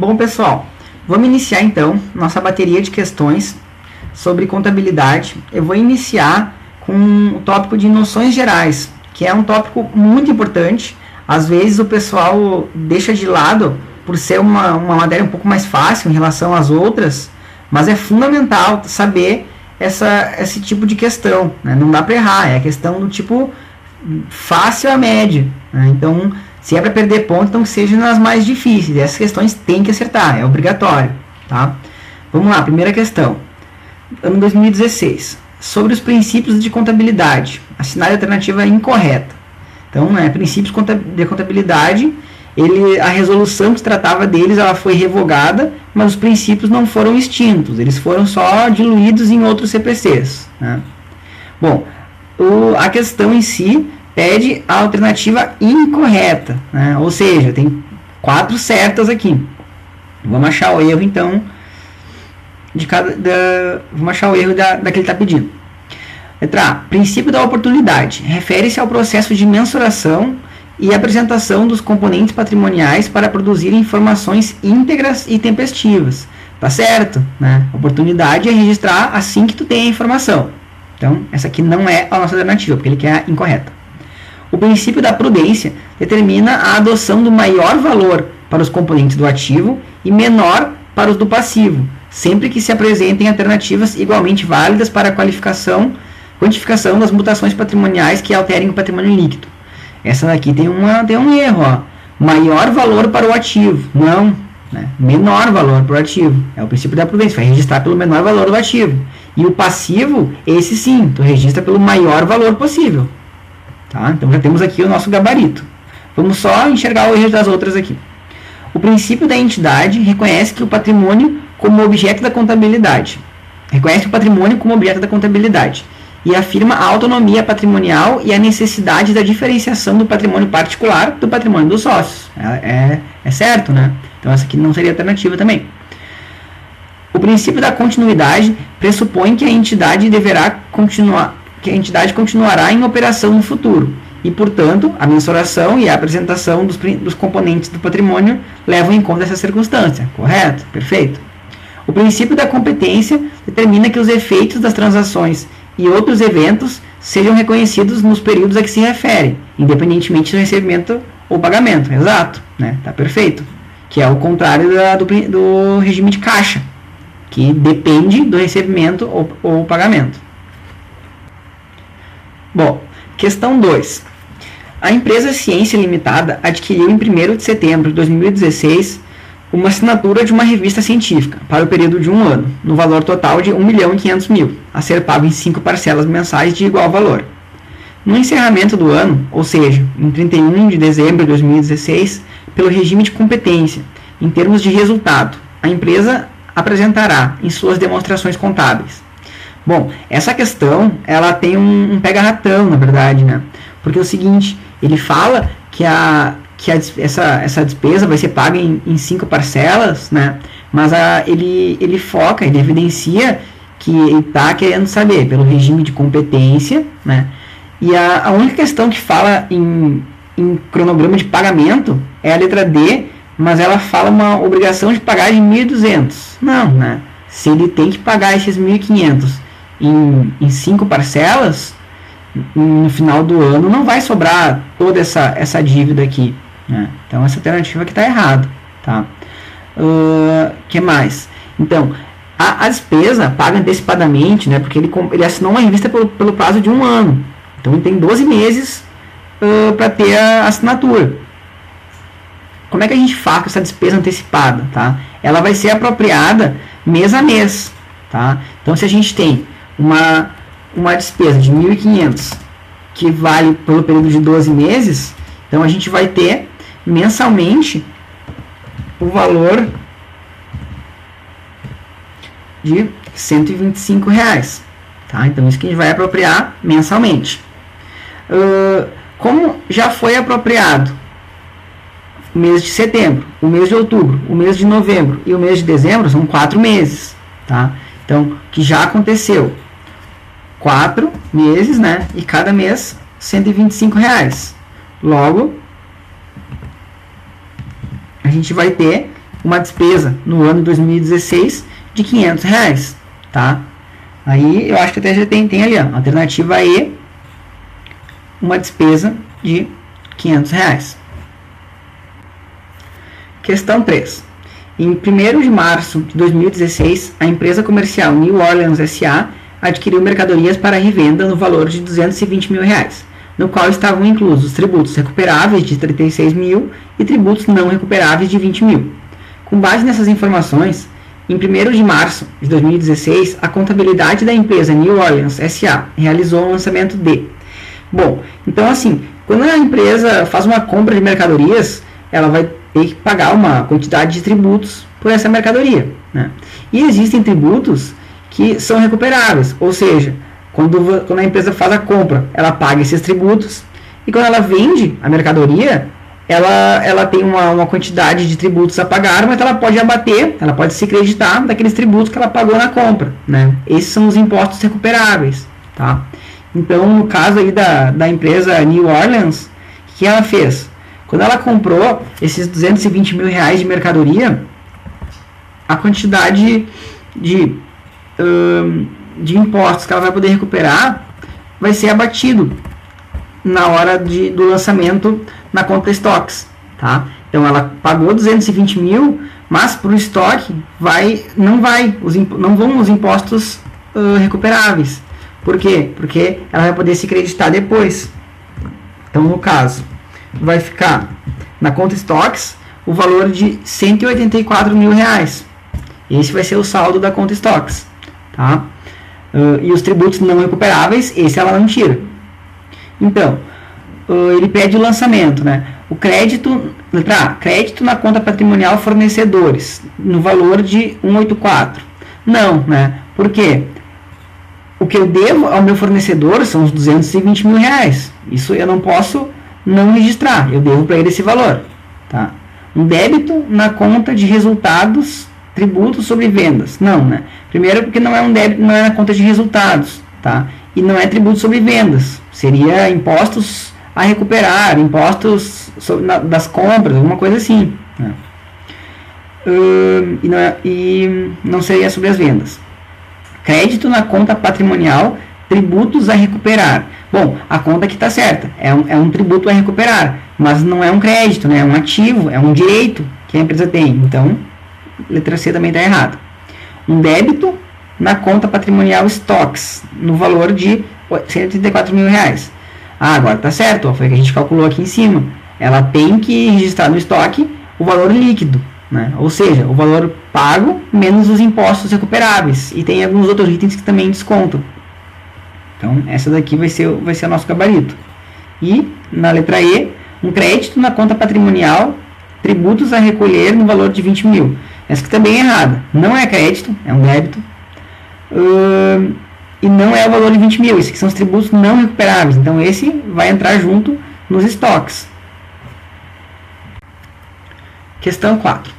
Bom, pessoal, vamos iniciar então nossa bateria de questões sobre contabilidade. Eu vou iniciar com o tópico de noções gerais, que é um tópico muito importante. Às vezes o pessoal deixa de lado por ser uma matéria um pouco mais fácil em relação às outras, mas é fundamental saber esse tipo de questão, né? Não dá para errar, é a questão do tipo fácil a média, né? Então, se é para perder ponto, então que seja nas mais difíceis. Essas questões tem que acertar, é obrigatório, tá? Vamos lá, primeira questão. Ano 2016. Sobre os princípios de contabilidade. Assinale a alternativa incorreta. Então, né, princípios de contabilidade, a resolução que se tratava deles, ela foi revogada, mas os princípios não foram extintos. Eles foram só diluídos em outros CPCs, né? Bom, a questão em si pede a alternativa incorreta, né? Ou seja, tem 4 certas aqui. Vamos achar o erro, então, vamos achar o erro da que ele está pedindo. Letra A. Princípio da oportunidade. Refere-se ao processo de mensuração e apresentação dos componentes patrimoniais para produzir informações íntegras e tempestivas. Tá certo, né? Oportunidade é registrar assim que tu tem a informação. Então, essa aqui não é a nossa alternativa, porque ele quer a incorreta. O princípio da prudência determina a adoção do maior valor para os componentes do ativo e menor para os do passivo, sempre que se apresentem alternativas igualmente válidas para a quantificação das mutações patrimoniais que alterem o patrimônio líquido. Essa daqui tem um erro, ó. Maior valor para o ativo. Não, né? Menor valor para o ativo. É o princípio da prudência, vai registrar pelo menor valor do ativo. E o passivo, esse sim, tu registra pelo maior valor possível. Tá? Então já temos aqui o nosso gabarito. Vamos só enxergar o erro das outras aqui. O princípio da entidade reconhece que o patrimônio como objeto da contabilidade. Reconhece o patrimônio como objeto da contabilidade. E afirma a autonomia patrimonial e a necessidade da diferenciação do patrimônio particular do patrimônio dos sócios. É certo, né? Então essa aqui não seria alternativa também. O princípio da continuidade pressupõe que a entidade continuará em operação no futuro e, portanto, a mensuração e a apresentação dos componentes do patrimônio levam em conta essa circunstância. Correto? Perfeito. O princípio da competência determina que os efeitos das transações e outros eventos sejam reconhecidos nos períodos a que se refere, independentemente do recebimento ou pagamento. Exato, né? Tá perfeito. Que é o contrário do regime de caixa, que depende do recebimento ou pagamento. Bom, questão 2. A empresa Ciência Limitada adquiriu em 1º de setembro de 2016 uma assinatura de uma revista científica para o período de 1 ano, no valor total de R$ 1.500.000, a ser pago em 5 parcelas mensais de igual valor. No encerramento do ano, ou seja, em 31 de dezembro de 2016, pelo regime de competência, em termos de resultado, a empresa apresentará em suas demonstrações contábeis. Bom, essa questão, ela tem um pega-ratão, na verdade, né? Porque é o seguinte, ele fala que essa despesa vai ser paga em 5 parcelas, né? Mas ele foca, ele evidencia que ele está querendo saber pelo regime de competência, né? E a única questão que fala em cronograma de pagamento é a letra D, mas ela fala uma obrigação de pagar de 1.200. Não, né? Se ele tem que pagar esses 1.500 em 5 parcelas, no final do ano não vai sobrar toda essa dívida aqui, né? Então essa alternativa aqui está errada, tá? Que mais? Então, a despesa paga antecipadamente, né? Porque ele assinou uma revista pelo prazo de 1 ano. Então ele tem 12 meses para ter a assinatura. Como é que a gente faz com essa despesa antecipada, tá? Ela vai ser apropriada mês a mês, tá? Então se a gente tem uma despesa de 1.500 que vale pelo período de 12 meses, então a gente vai ter mensalmente o valor de R$ 125, tá? Então isso que a gente vai apropriar mensalmente. Como já foi apropriado o mês de setembro, o mês de outubro, o mês de novembro e o mês de dezembro, são 4 meses, tá? Então, que já aconteceu 4 meses, né? E cada mês R$ 125. Logo, a gente vai ter uma despesa no ano de 2016 de R$500, tá? Aí eu acho que até já tem ali, ó, alternativa E, uma despesa de R$500. Questão 3. Em 1º de março de 2016, a empresa comercial New Orleans S.A. adquiriu mercadorias para revenda no valor de R$220 mil, no qual estavam inclusos tributos recuperáveis de 36 mil e tributos não recuperáveis de 20 mil. Com base nessas informações, em 1º de março de 2016, a contabilidade da empresa New Orleans S.A. realizou um lançamento de... Bom, então assim, quando a empresa faz uma compra de mercadorias, ela vai ter que pagar uma quantidade de tributos por essa mercadoria, né? E existem tributos que são recuperáveis, ou seja, quando a empresa faz a compra, ela paga esses tributos, e quando ela vende a mercadoria, ela tem uma quantidade de tributos a pagar, mas ela pode abater, ela pode se creditar daqueles tributos que ela pagou na compra, né? Esses são os impostos recuperáveis, tá? Então, no caso aí da empresa New Orleans, o que ela fez? Quando ela comprou esses R$220 mil de mercadoria, a quantidade de impostos que ela vai poder recuperar vai ser abatido na hora do lançamento na conta estoques, tá? Então ela pagou 220 mil, mas para o estoque não vão os impostos recuperáveis. Por quê? Porque ela vai poder se creditar depois. Então, no caso, vai ficar na conta estoques o valor de 184 mil reais. Esse vai ser o saldo da conta estoques, tá? E os tributos não recuperáveis, esse ela não tira. Então, ele pede o lançamento, né? O crédito, letra A, crédito na conta patrimonial fornecedores, no valor de 184. Não, né? Por quê? O que eu devo ao meu fornecedor são os 220 mil reais. Isso eu não posso não registrar, eu devo para ele esse valor, tá? Um débito na conta de resultados, tributos sobre vendas. Não, né? Primeiro porque não é um débito, não é na conta de resultados, tá? E não é tributo sobre vendas. Seria impostos a recuperar, impostos das compras, alguma coisa assim, né? E não seria sobre as vendas. Crédito na conta patrimonial, tributos a recuperar. Bom, a conta aqui está certa, é um tributo a recuperar, mas não é um crédito, né? É um ativo, é um direito que a empresa tem. Então, letra C também está errada. Um débito na conta patrimonial estoques, no valor de 134 mil reais. Ah, agora está certo, ó, foi o que a gente calculou aqui em cima. Ela tem que registrar no estoque o valor líquido, né? Ou seja, o valor pago menos os impostos recuperáveis. E tem alguns outros itens que também descontam. Então, essa daqui vai ser o nosso gabarito. E, na letra E, um crédito na conta patrimonial, tributos a recolher no valor de 20 mil. Essa aqui está bem errada. Não é crédito, é um débito. E não é o valor de 20 mil. Esses aqui são os tributos não recuperáveis. Então, esse vai entrar junto nos estoques. Questão 4.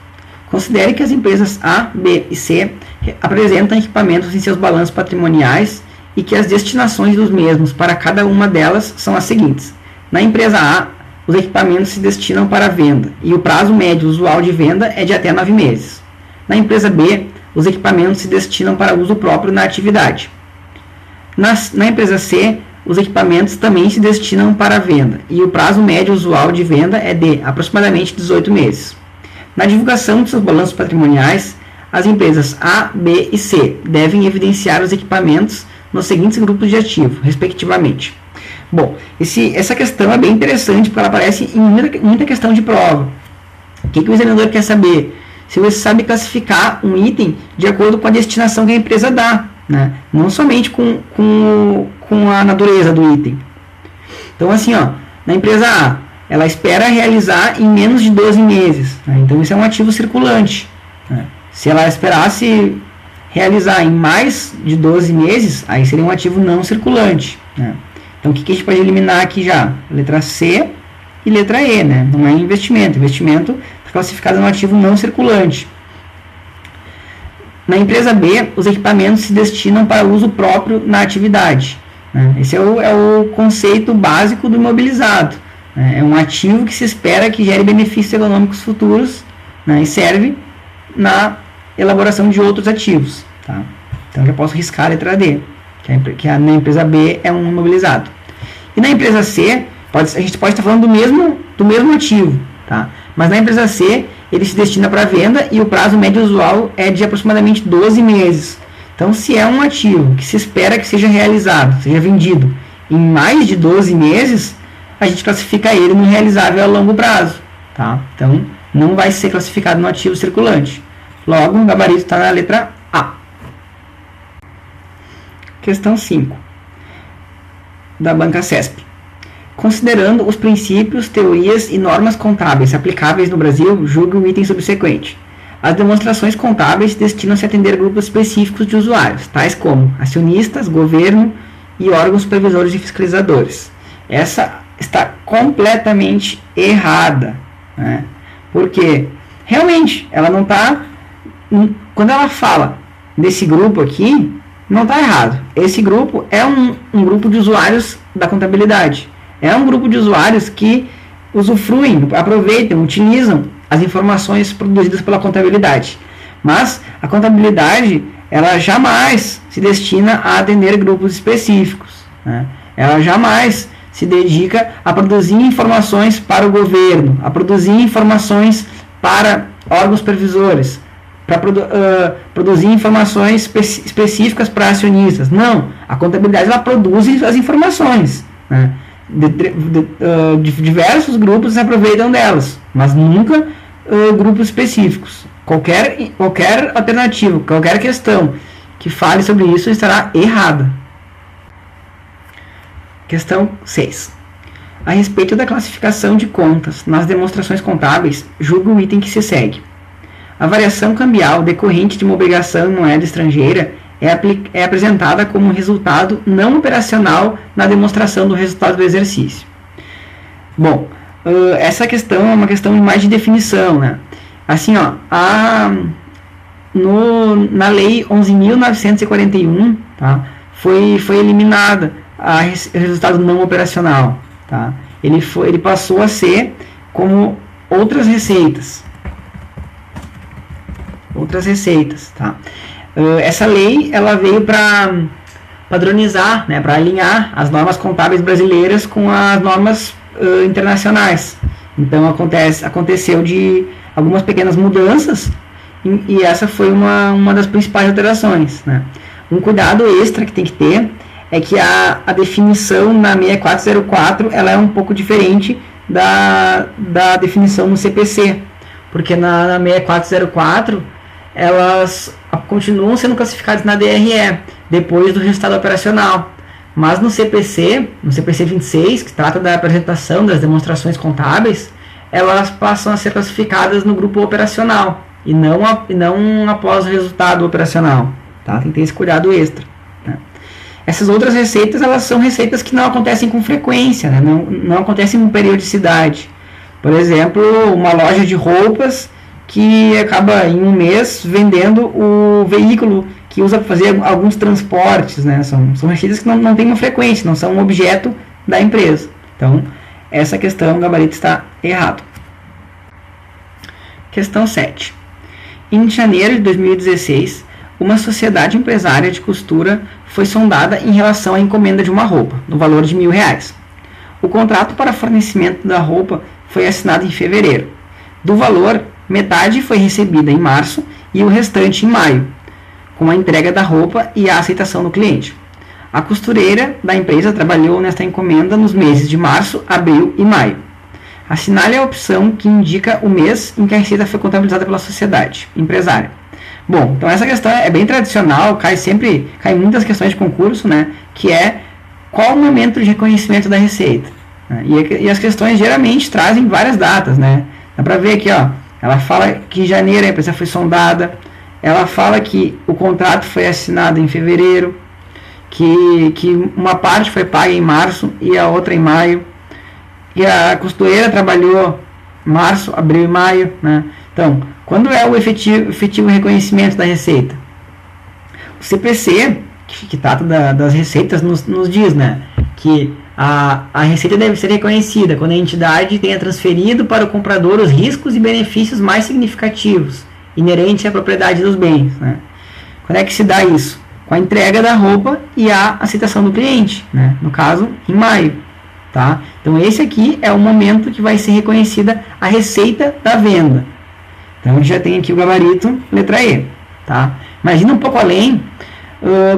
Considere que as empresas A, B e C apresentam equipamentos em seus balanços patrimoniais e que as destinações dos mesmos para cada uma delas são as seguintes. Na empresa A, os equipamentos se destinam para venda e o prazo médio usual de venda é de até 9 meses. Na empresa B, os equipamentos se destinam para uso próprio na atividade. Na empresa C, os equipamentos também se destinam para venda e o prazo médio usual de venda é de aproximadamente 18 meses. Na divulgação de seus balanços patrimoniais, as empresas A, B e C devem evidenciar os equipamentos nos seguintes grupos de ativo, respectivamente. Bom, essa questão é bem interessante porque ela aparece em muita questão de prova. O que o examinador quer saber? Se você sabe classificar um item de acordo com a destinação que a empresa dá, né? Não somente com a natureza do item. Então, assim, ó, na empresa A, ela espera realizar em menos de 12 meses. Né? Então, isso é um ativo circulante. Né? Se ela esperasse realizar em mais de 12 meses, aí seria um ativo não circulante. Né? Então, o que a gente pode eliminar aqui já? Letra C e letra E. Né? Não é investimento. Investimento está classificado no ativo não circulante. Na empresa B, os equipamentos se destinam para uso próprio na atividade. Né? Esse é o conceito básico do imobilizado. É um ativo que se espera que gere benefícios econômicos futuros, né, e serve na elaboração de outros ativos. Tá? Então, já posso riscar a letra D, que na empresa B é um imobilizado. E na empresa C, a gente pode estar falando do mesmo ativo, tá? Mas na empresa C, ele se destina para venda e o prazo médio usual é de aproximadamente 12 meses. Então, se é um ativo que se espera que seja realizado, seja vendido em mais de 12 meses, a gente classifica ele no realizável a longo prazo. Tá? Então, não vai ser classificado no ativo circulante. Logo, o gabarito está na letra A. Questão 5, da banca CESP. Considerando os princípios, teorias e normas contábeis aplicáveis no Brasil, julgue o item subsequente. As demonstrações contábeis destinam-se a atender grupos específicos de usuários, tais como acionistas, governo e órgãos supervisores e fiscalizadores. Essa está completamente errada, né? Porque realmente ela não está. Quando ela fala desse grupo aqui, não está errado. Esse grupo é um grupo de usuários da contabilidade. É um grupo de usuários que usufruem, aproveitam, utilizam as informações produzidas pela contabilidade. Mas a contabilidade, ela jamais se destina a atender grupos específicos, né? Ela jamais se dedica a produzir informações para o governo, a produzir informações para órgãos supervisores, para produzir informações específicas para acionistas. Não, a contabilidade ela produz as informações, né? Diversos grupos se aproveitam delas, mas nunca grupos específicos. Qualquer alternativa, qualquer questão que fale sobre isso estará errada. Questão 6. A respeito da classificação de contas nas demonstrações contábeis, julgue o item que se segue. A variação cambial decorrente de uma obrigação em moeda estrangeira é apresentada como resultado não operacional na demonstração do resultado do exercício. Bom, essa questão é uma questão mais de definição, né? Assim, ó, na Lei 11.941, tá, foi eliminada o resultado não operacional. Tá? Ele passou a ser como outras receitas. Tá? Essa lei ela veio para padronizar, né, para alinhar as normas contábeis brasileiras com as normas internacionais. Então aconteceu de algumas pequenas mudanças e essa foi uma das principais alterações, né? Um cuidado extra que tem que ter é que a definição na 6404 ela é um pouco diferente da definição no CPC, porque na 6404 elas continuam sendo classificadas na DRE, depois do resultado operacional. Mas no CPC 26, que trata da apresentação das demonstrações contábeis, elas passam a ser classificadas no grupo operacional, e não após o resultado operacional. Tá? Tem que ter esse cuidado extra. Né? Essas outras receitas, elas são receitas que não acontecem com frequência, né? não acontecem com periodicidade. Por exemplo, uma loja de roupas que acaba em um mês vendendo o veículo que usa para fazer alguns transportes, né? São receitas que não têm uma frequência, não são um objeto da empresa. Então, essa questão, o gabarito está errado. Questão 7. Em janeiro de 2016, uma sociedade empresária de costura foi sondada em relação à encomenda de uma roupa, no valor de R$1.000. O contrato para fornecimento da roupa foi assinado em fevereiro. Do valor, metade foi recebida em março e o restante em maio, com a entrega da roupa e a aceitação do cliente. A costureira da empresa trabalhou nesta encomenda nos meses de março, abril e maio. Assinale a opção que indica o mês em que a receita foi contabilizada pela sociedade empresária. Bom, então essa questão é bem tradicional, cai muitas questões de concurso, né, que é qual o momento de reconhecimento da receita. E as questões geralmente trazem várias datas, né? Dá para ver aqui, ó, ela fala que em janeiro a empresa foi sondada, ela fala que o contrato foi assinado em fevereiro, que uma parte foi paga em março e a outra em maio, e a costureira trabalhou março, abril e maio, né? Então, quando é o efetivo reconhecimento da receita? O CPC, que trata das receitas, nos diz, né, que a receita deve ser reconhecida quando a entidade tenha transferido para o comprador os riscos e benefícios mais significativos inerente à propriedade dos bens, né? Quando é que se dá isso? Com a entrega da roupa e a aceitação do cliente, né? No caso, em maio, tá? Então esse aqui é o momento que vai ser reconhecida a receita da venda. Então a gente já tem aqui o gabarito, letra E, tá? Imagina um pouco além,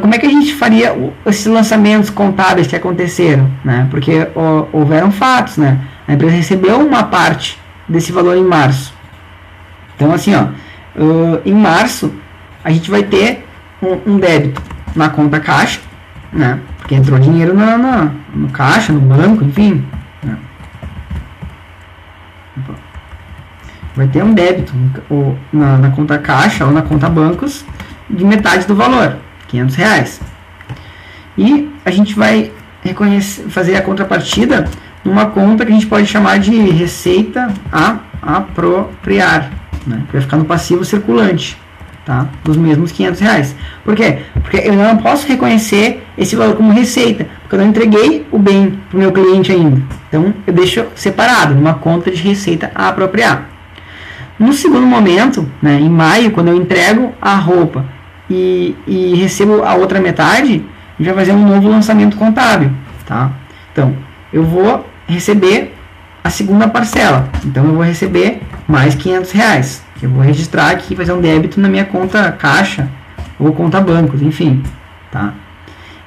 como é que a gente faria esses lançamentos contábeis que aconteceram, né? Porque houveram fatos, né? A empresa recebeu uma parte desse valor em março. Então assim, ó, em março a gente vai ter um débito na conta caixa, né? Porque entrou dinheiro no caixa, no banco, enfim, né? Vai ter um débito na conta caixa ou na conta bancos de metade do valor, R$500. E a gente vai fazer a contrapartida numa conta que a gente pode chamar de receita a apropriar, né? Que vai ficar no passivo circulante, tá? Dos mesmos R$500. Por quê? Porque eu não posso reconhecer esse valor como receita, porque eu não entreguei o bem para o meu cliente ainda. Então eu deixo separado numa conta de receita a apropriar. No segundo momento, né, em maio, quando eu entrego a roupa e recebo a outra metade, a gente vai fazer um novo lançamento contábil, tá? Então, eu vou receber a segunda parcela. Então, eu vou receber mais R$500, que eu vou registrar aqui, fazer um débito na minha conta caixa ou conta bancos, enfim, tá?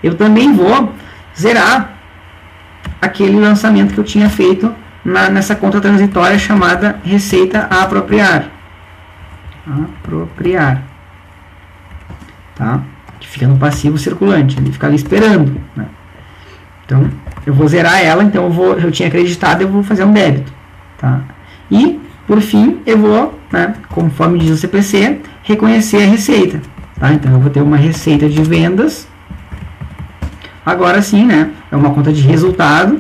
Eu também vou zerar aquele lançamento que eu tinha feito nessa conta transitória chamada receita a apropriar. Tá? Que fica no passivo circulante, ele fica ali esperando, né? Então, eu vou zerar ela, então eu tinha acreditado, eu vou fazer um débito, tá? E, por fim, eu vou, né, conforme diz o CPC, reconhecer a receita, tá? Então, eu vou ter uma receita de vendas, agora sim, né, é uma conta de resultado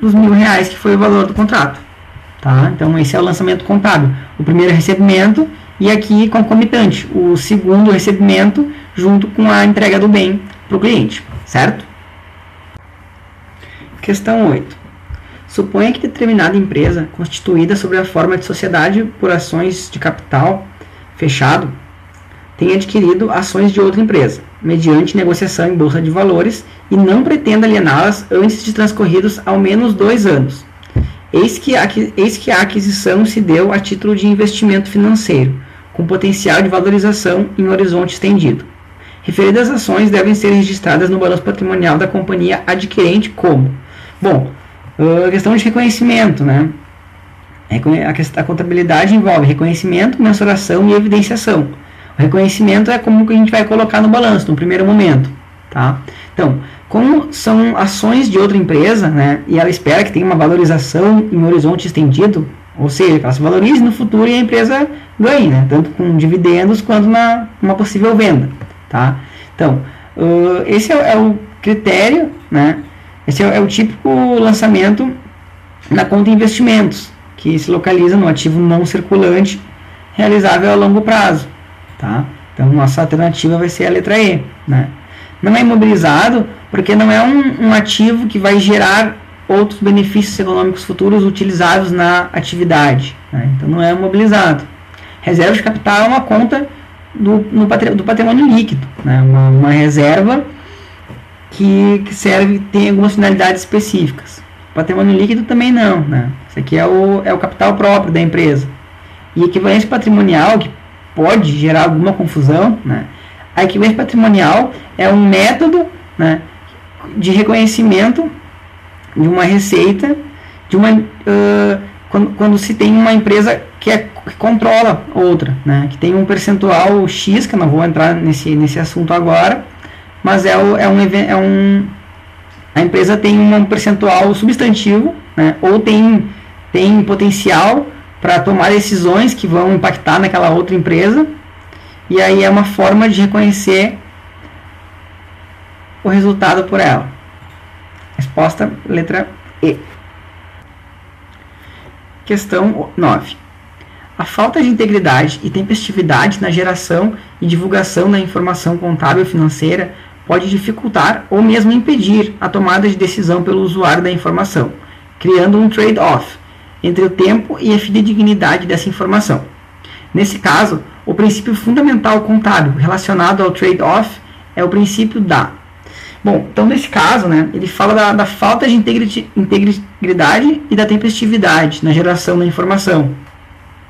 dos R$1.000 que foi o valor do contrato, tá? Então, esse é o lançamento contábil. O primeiro é recebimento e aqui concomitante, o segundo recebimento junto com a entrega do bem para o cliente, certo? Questão 8. Suponha que determinada empresa, constituída sob a forma de sociedade por ações de capital fechado, tenha adquirido ações de outra empresa, mediante negociação em bolsa de valores, e não pretenda aliená-las antes de transcorridos ao menos 2 anos. Eis que a aquisição se deu a título de investimento financeiro, com potencial de valorização em horizonte estendido. Referidas ações devem ser registradas no balanço patrimonial da companhia adquirente como... Bom, a questão de reconhecimento, né? A contabilidade envolve reconhecimento, mensuração e evidenciação. O reconhecimento é como que a gente vai colocar no balanço, no primeiro momento, tá? Então, como são ações de outra empresa, né, e ela espera que tenha uma valorização em horizonte estendido, ou seja, que ela se valorize no futuro e a empresa ganhe, né, tanto com dividendos quanto uma possível venda, tá? Então, esse é o critério, né, esse é o típico lançamento na conta de investimentos, que se localiza no ativo não circulante, realizável a longo prazo, tá? Então, nossa alternativa vai ser a letra E, né? Não é imobilizado porque não é um ativo que vai gerar outros benefícios econômicos futuros utilizados na atividade, né? Então, não é imobilizado. Reserva de capital é uma conta do patrimônio líquido, né? Uma reserva que serve, tem algumas finalidades específicas. Patrimônio líquido também não, né? Isso aqui é o capital próprio da empresa. E equivalência patrimonial, que pode gerar alguma confusão, né? A equivalência patrimonial é um método, né, de reconhecimento de uma receita quando se tem uma empresa que controla outra, né, que tem um percentual X, que eu não vou entrar nesse assunto agora, mas a empresa tem um percentual substantivo, né, ou tem potencial para tomar decisões que vão impactar naquela outra empresa, e aí é uma forma de reconhecer o resultado por ela. Resposta, letra E. Questão 9. A falta de integridade e tempestividade na geração e divulgação da informação contábil financeira pode dificultar ou mesmo impedir a tomada de decisão pelo usuário da informação, criando um trade-off entre o tempo e a fidedignidade dessa informação. Nesse caso, o princípio fundamental contábil relacionado ao trade-off é o princípio da. Bom, então nesse caso, né, ele fala da falta de integridade e da tempestividade na geração da informação.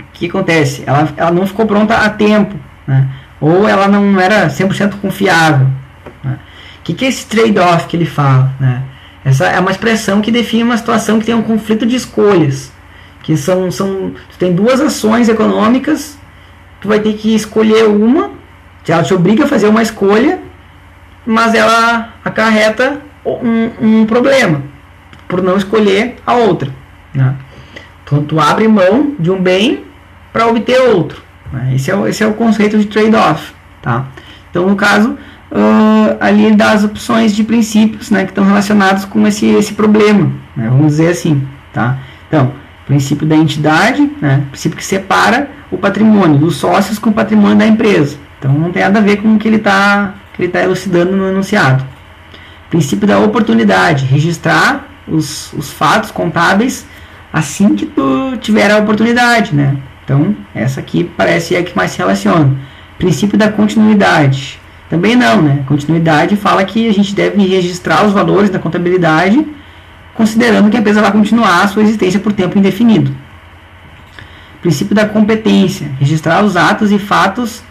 O que acontece? Ela não ficou pronta a tempo, né, ou ela não era 100% confiável. Né. O que é esse trade-off que ele fala? Né? Essa é uma expressão que define uma situação que tem um conflito de escolhas, que tu tem duas ações econômicas, tu vai ter que escolher uma, ela te obriga a fazer uma escolha, mas ela acarreta um problema por não escolher a outra. Né? Então, tu abre mão de um bem para obter outro. Né? Esse é o conceito de trade-off. Tá? Então, no caso, ali ele dá as opções de princípios, né, que estão relacionados com esse problema. Né? Vamos dizer assim. Tá? Então, princípio da entidade, né, princípio que separa o patrimônio dos sócios com o patrimônio da empresa. Então, não tem nada a ver com o que ele está elucidando no enunciado. Princípio da oportunidade, registrar os fatos contábeis assim que tu tiver a oportunidade, né? Então, essa aqui parece a que mais se relaciona. Princípio da continuidade, também não, né? Continuidade fala que a gente deve registrar os valores da contabilidade, considerando que a empresa vai continuar a sua existência por tempo indefinido. Princípio da competência, registrar os atos e fatos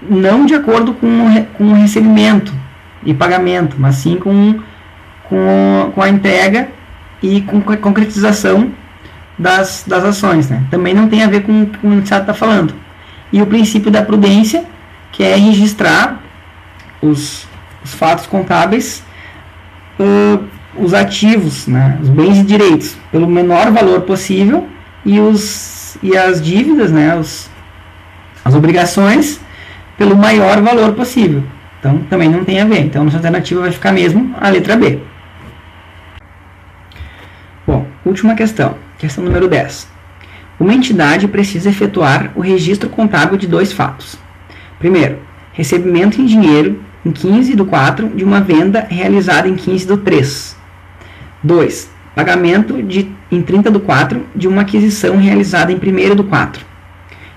não de acordo com o recebimento e pagamento, mas sim com a entrega e com a concretização das ações. Né? Também não tem a ver com o que o enunciado está falando. E o princípio da prudência, que é registrar os fatos contábeis, os ativos, né? Os bens e direitos, pelo menor valor possível e as dívidas, né? As obrigações, pelo maior valor possível. Então, também não tem a ver. Então, nossa alternativa vai ficar mesmo a letra B. Bom, última questão. Questão número 10. Uma entidade precisa efetuar o registro contábil de dois fatos. Primeiro, recebimento em dinheiro em 15/4 de uma venda realizada em 15/3. 2. Pagamento em 30/4 de uma aquisição realizada em 1º/4.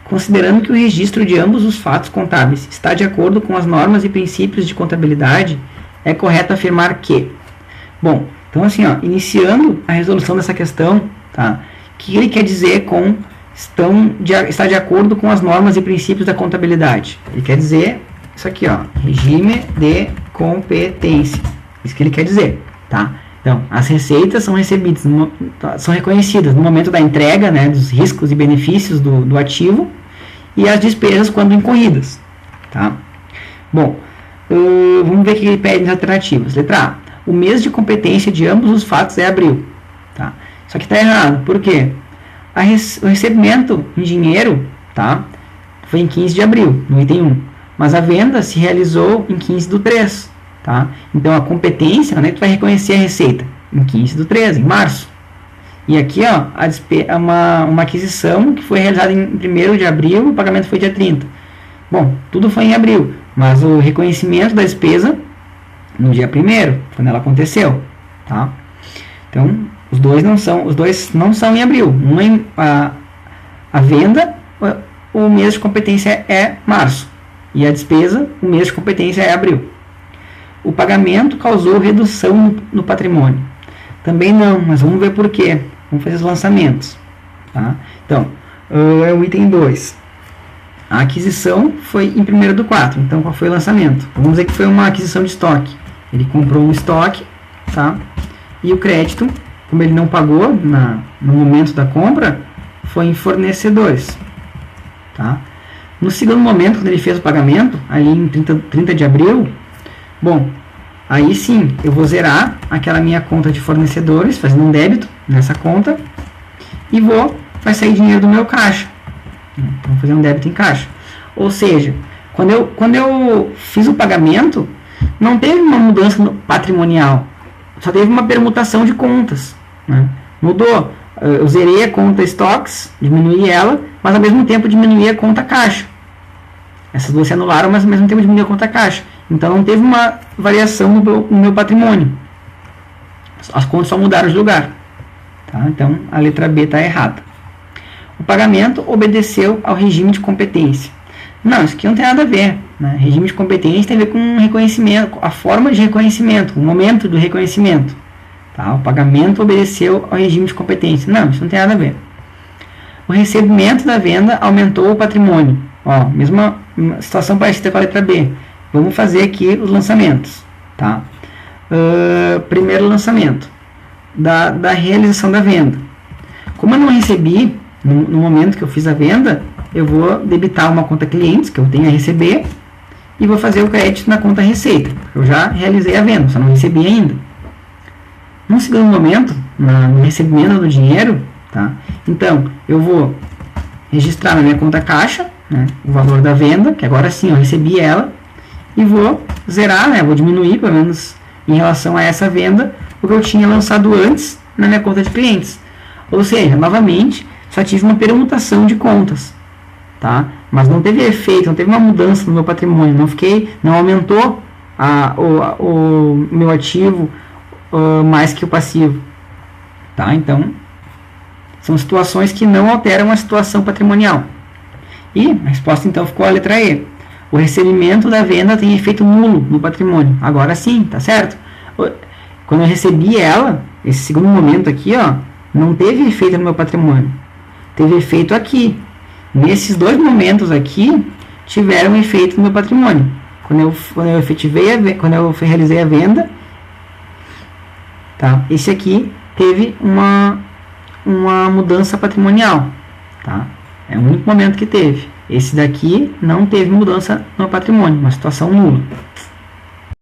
Considerando que o registro de ambos os fatos contábeis está de acordo com as normas e princípios de contabilidade, é correto afirmar que... Bom, então assim, ó, iniciando a resolução dessa questão, tá? O que ele quer dizer com está de acordo com as normas e princípios da contabilidade? Ele quer dizer isso aqui, ó, regime de competência. Isso que ele quer dizer, tá? Então, as receitas são recebidas, são reconhecidas no momento da entrega, né, dos riscos e benefícios do ativo, e as despesas quando incorridas, tá? Bom, vamos ver o que ele pede nas alternativas. Letra A. O mês de competência de ambos os fatos é abril, tá? Só que está errado. Por quê? O recebimento em dinheiro, tá, foi em 15 de abril, no item 1. Mas a venda se realizou em 15/3, tá? Então, a competência, onde é que tu vai reconhecer a receita? Em 15/3, em março. E aqui, ó, uma aquisição que foi realizada em 1º de abril, o pagamento foi dia 30. Bom, tudo foi em abril, mas o reconhecimento da despesa no dia 1º, quando ela aconteceu, tá? Então, os dois não são em abril. A venda, o mês de competência é março. E a despesa, o mês de competência é abril. O pagamento causou redução no patrimônio. Também não, mas vamos ver por quê. Vamos fazer os lançamentos. Tá? Então, é o item 2. A aquisição foi em 1º/4. Então, qual foi o lançamento? Vamos dizer que foi uma aquisição de estoque. Ele comprou um estoque, tá? E o crédito, como ele não pagou no momento da compra, foi em fornecedores. Tá? No segundo momento, quando ele fez o pagamento, ali em 30 de abril, bom, aí sim, eu vou zerar aquela minha conta de fornecedores, fazendo um débito nessa conta, e vai sair dinheiro do meu caixa. Então, vou fazer um débito em caixa. Ou seja, quando eu fiz o pagamento, não teve uma mudança patrimonial, só teve uma permutação de contas. Né? Mudou. Eu zerei a conta estoques, diminuí ela, mas ao mesmo tempo diminuí a conta caixa. Essas duas se anularam, mas ao mesmo tempo diminuí a conta caixa. Então não teve uma variação no meu patrimônio. As contas só mudaram de lugar. Tá? Então a letra B está errada. O pagamento obedeceu ao regime de competência. Não, isso aqui não tem nada a ver. Né? Regime de competência tem a ver com reconhecimento, a forma de reconhecimento, o momento do reconhecimento. Tá? O pagamento obedeceu ao regime de competência. Não, isso não tem nada a ver. O recebimento da venda aumentou o patrimônio. Ó, mesma situação parecida com a letra B. Vamos fazer aqui os lançamentos. Tá? Primeiro lançamento da realização da venda. Como eu não recebi no momento que eu fiz a venda, eu vou debitar uma conta clientes que eu tenho a receber e vou fazer o crédito na conta receita. Eu já realizei a venda, só não recebi ainda. No segundo momento, no recebimento do dinheiro, tá? Então eu vou registrar na minha conta caixa, né, o valor da venda, que agora sim eu recebi ela, e vou zerar, né, vou diminuir pelo menos em relação a essa venda o que eu tinha lançado antes na minha conta de clientes. Ou seja, novamente, só tive uma permutação de contas, tá? Mas não teve efeito, não teve uma mudança no meu patrimônio, não aumentou o meu ativo mais que o passivo, tá? Então, são situações que não alteram a situação patrimonial. E a resposta então ficou a letra E. O recebimento da venda tem efeito nulo no patrimônio. Agora sim, tá certo? Quando eu recebi ela, esse segundo momento aqui, ó, não teve efeito no meu patrimônio. Teve efeito aqui. Nesses dois momentos aqui, tiveram efeito no meu patrimônio. Quando eu efetivei, quando eu realizei a venda, tá? Esse aqui teve uma mudança patrimonial, tá? É o único momento que teve. Esse daqui não teve mudança no patrimônio, uma situação nula.